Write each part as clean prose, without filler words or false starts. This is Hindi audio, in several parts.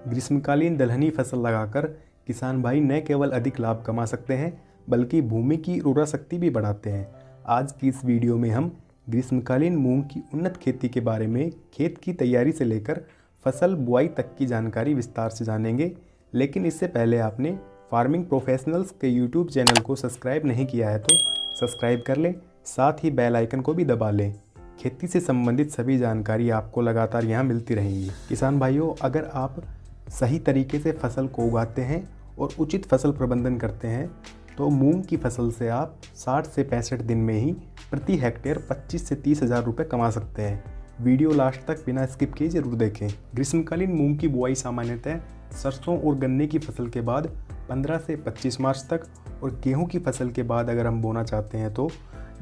ग्रीष्मकालीन दलहनी फसल लगाकर किसान भाई न केवल अधिक लाभ कमा सकते हैं बल्कि भूमि की उर्वरा शक्ति भी बढ़ाते हैं। आज की इस वीडियो में हम ग्रीष्मकालीन मूंग की उन्नत खेती के बारे में खेत की तैयारी से लेकर फसल बुआई तक की जानकारी विस्तार से जानेंगे। लेकिन इससे पहले आपने फार्मिंग प्रोफेशनल्स के यूट्यूब चैनल को सब्सक्राइब नहीं किया है तो सब्सक्राइब कर लें, साथ ही बेल आइकन को भी दबा लें। खेती से संबंधित सभी जानकारी आपको लगातार यहाँ मिलती रहेंगी। किसान भाइयों, अगर आप सही तरीके से फसल को उगाते हैं और उचित फसल प्रबंधन करते हैं तो मूंग की फसल से आप 60 से 65 दिन में ही प्रति हेक्टेयर 25 से 30 हज़ार रुपये कमा सकते हैं। वीडियो लास्ट तक बिना स्किप किए जरूर देखें। ग्रीष्मकालीन मूंग की बुआई सामान्यतः सरसों और गन्ने की फसल के बाद 15 से 25 मार्च तक और गेहूं की फसल के बाद अगर हम बोना चाहते हैं तो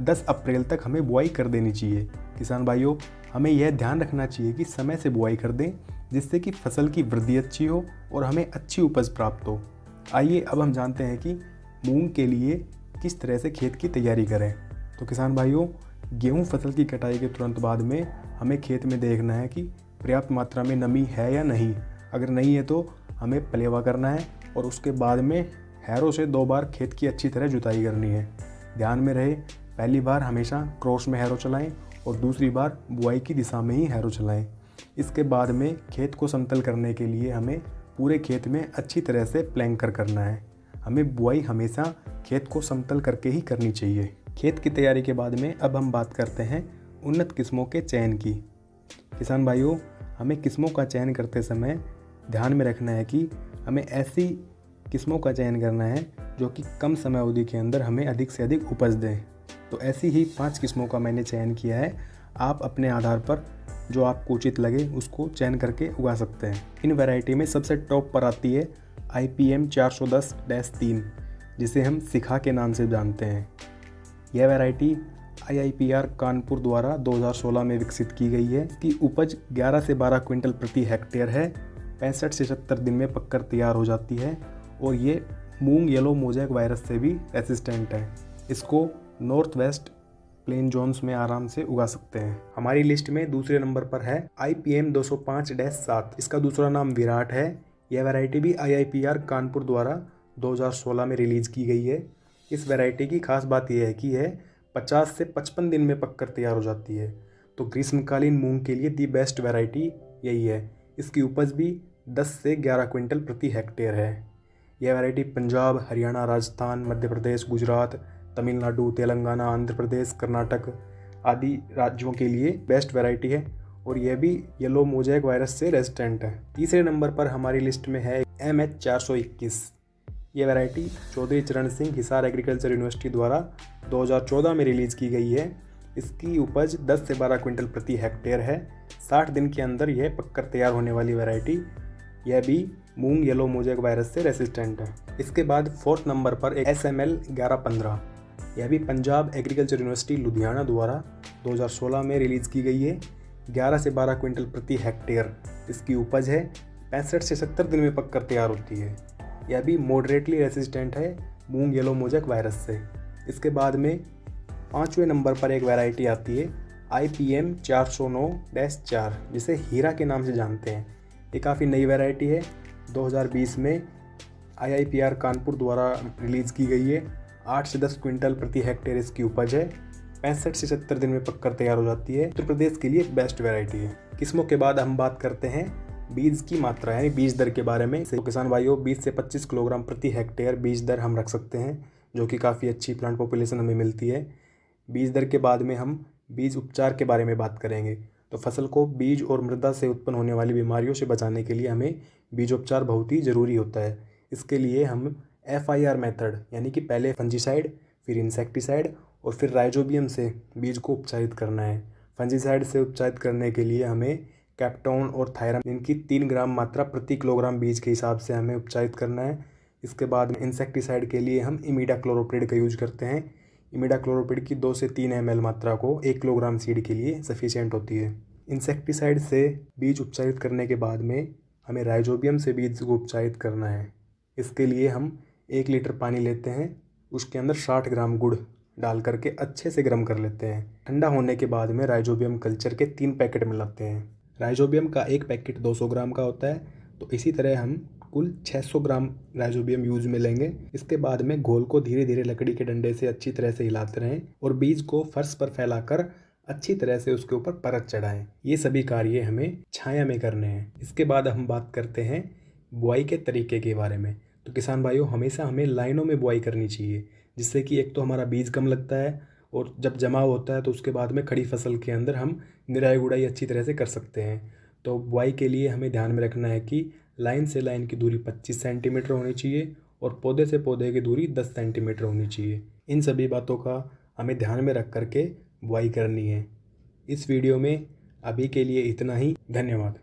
10 अप्रैल तक हमें बुआई कर देनी चाहिए। किसान भाइयों, हमें यह ध्यान रखना चाहिए कि समय से बुआई कर दें जिससे कि फसल की वृद्धि अच्छी हो और हमें अच्छी उपज प्राप्त हो। आइए अब हम जानते हैं कि मूंग के लिए किस तरह से खेत की तैयारी करें। तो किसान भाइयों, गेहूं फसल की कटाई के तुरंत बाद में हमें खेत में देखना है कि पर्याप्त मात्रा में नमी है या नहीं। अगर नहीं है तो हमें पलेवा करना है और उसके बाद में हैरों से 2 बार खेत की अच्छी तरह जुताई करनी है। ध्यान में रहे, पहली बार हमेशा क्रॉस में हैरो चलाएं और दूसरी बार बुआई की दिशा में ही हैरो चलाएं। इसके बाद में खेत को समतल करने के लिए हमें पूरे खेत में अच्छी तरह से प्लैंकर करना है। हमें बुआई हमेशा खेत को समतल करके ही करनी चाहिए। खेत की तैयारी के बाद में अब हम बात करते हैं उन्नत किस्मों के चयन की। किसान भाइयों, हमें किस्मों का चयन करते समय ध्यान में रखना है कि हमें ऐसी किस्मों का चयन करना है जो कि कम समय अवधि के अंदर हमें अधिक से अधिक उपज दें। तो ऐसी ही 5 किस्मों का मैंने चयन किया है। आप अपने आधार पर जो आपको उचित लगे उसको चयन करके उगा सकते हैं। इन वैरायटी में सबसे टॉप पर आती है IPM 410-3, जिसे हम शिखा के नाम से जानते हैं। यह वैरायटी IIPR कानपुर द्वारा 2016 में विकसित की गई है। इसकी उपज 11 से 12 क्विंटल प्रति हेक्टेयर है। 65 से 70 दिन में पककर तैयार हो जाती है और ये मूंग येलो मोज़ेक वायरस से भी रेसिस्टेंट है। इसको नॉर्थ वेस्ट प्लेन जोन्स में आराम से उगा सकते हैं। हमारी लिस्ट में दूसरे नंबर पर है IPM 205-7। इसका दूसरा नाम विराट है। यह वैरायटी भी IIPR कानपुर द्वारा 2016 में रिलीज़ की गई है। इस वैरायटी की खास बात यह है कि यह 50 से 55 दिन में पककर तैयार हो जाती है। तो ग्रीष्मकालीन मूंग के लिए दी बेस्ट वैरायटी यही है। इसकी उपज भी 10 से 11 क्विंटल प्रति हेक्टेयर है। यह वैरायटी पंजाब, हरियाणा, राजस्थान, मध्य प्रदेश, गुजरात, तमिलनाडु, तेलंगाना, आंध्र प्रदेश, कर्नाटक आदि राज्यों के लिए बेस्ट वैरायटी है और यह भी येलो मोज़ेक वायरस से रेजिस्टेंट है। तीसरे नंबर पर हमारी लिस्ट में है MH 421। ये वैरायटी चौधरी चरण सिंह हिसार एग्रीकल्चर यूनिवर्सिटी द्वारा 2014 में रिलीज़ की गई है। इसकी उपज 10 से 12 क्विंटल प्रति हेक्टेयर है। 60 दिन के अंदर यह पककर तैयार होने वाली वैरायटी। यह भी मूंग येलो मोज़ेक वायरस से रेसिस्टेंट है। इसके बाद 4th नंबर पर एक SML 1115। यह भी पंजाब एग्रीकल्चर यूनिवर्सिटी लुधियाना द्वारा 2016 में रिलीज़ की गई है। 11 से 12 क्विंटल प्रति हेक्टेयर इसकी उपज है। 65 से 70 दिन में पककर तैयार होती है। यह भी मॉडरेटली रेसिस्टेंट है मूंग येलो मोज़ेक वायरस से। इसके बाद में 5वें नंबर पर एक वैरायटी आती है IPM 409-4, जिसे हीरा के नाम से जानते हैं। ये काफ़ी नई वैरायटी है। 2020 में IIPR कानपुर द्वारा रिलीज़ की गई है। 8 से 10 क्विंटल प्रति हेक्टेयर इसकी उपज है। 65 से 70 दिन में पककर तैयार हो जाती है। उत्तर प्रदेश के लिए बेस्ट वैरायटी है। किस्मों के बाद हम बात करते हैं बीज की मात्रा यानी बीज दर के बारे में। तो किसान भाइयों, 20 से 25 किलोग्राम प्रति हेक्टेयर बीज दर हम रख सकते हैं, जो कि काफ़ी अच्छी प्लांट पॉपुलेशन हमें मिलती है। बीज दर के बाद में हम बीज उपचार के बारे में बात करेंगे। तो फसल को बीज और मृदा से उत्पन्न होने वाली बीमारियों से बचाने के लिए हमें बीजोपचार बहुत ही ज़रूरी होता है। इसके लिए हम FIR मेथड यानी कि पहले फंजीसाइड, फिर इंसेक्टिसाइड और फिर राइजोबियम से बीज को उपचारित करना है। फंजीसाइड से उपचारित करने के लिए हमें कैप्टोन और थायरम, इनकी 3 ग्राम मात्रा प्रति किलोग्राम बीज के हिसाब से हमें उपचारित करना है। इसके बाद इंसेक्टिसाइड के लिए हम इमिडाक्लोरोप्रिड का यूज करते हैं। इमिडाक्लोरोप्रिड की 2 से 3 ml मात्रा को 1 किलोग्राम सीड के लिए सफिशिएंट होती है। इंसेक्टिसाइड से बीज उपचारित करने के बाद में हमें राइजोबियम से बीज को उपचारित करना है। इसके लिए हम 1 लीटर पानी लेते हैं, उसके अंदर 60 ग्राम गुड़ डाल करके अच्छे से गर्म कर लेते हैं। ठंडा होने के बाद में राइजोबियम कल्चर के 3 पैकेट मिलाते हैं। राइजोबियम का एक पैकेट 200 ग्राम का होता है, तो इसी तरह हम कुल 600 ग्राम राइजोबियम यूज में लेंगे। इसके बाद में घोल को धीरे धीरे लकड़ी के डंडे से अच्छी तरह से हिलाते रहें और बीज को फर्श पर फैलाकर अच्छी तरह से उसके ऊपर परत चढ़ाएं। ये सभी कार्य हमें छाया में करने हैं। इसके बाद हम बात करते हैं बुआई के तरीके के बारे में। तो किसान भाइयों, हमेशा हमें लाइनों में बुआई करनी चाहिए, जिससे कि एक तो हमारा बीज कम लगता है और जब जमाव होता है तो उसके बाद में खड़ी फसल के अंदर हम निराई गुड़ाई अच्छी तरह से कर सकते हैं। तो बुआई के लिए हमें ध्यान में रखना है कि लाइन से लाइन की दूरी 25 सेंटीमीटर होनी चाहिए और पौधे से पौधे की दूरी 10 सेंटीमीटर होनी चाहिए। इन सभी बातों का हमें ध्यान में रख करके बुआई करनी है। इस वीडियो में अभी के लिए इतना ही। धन्यवाद।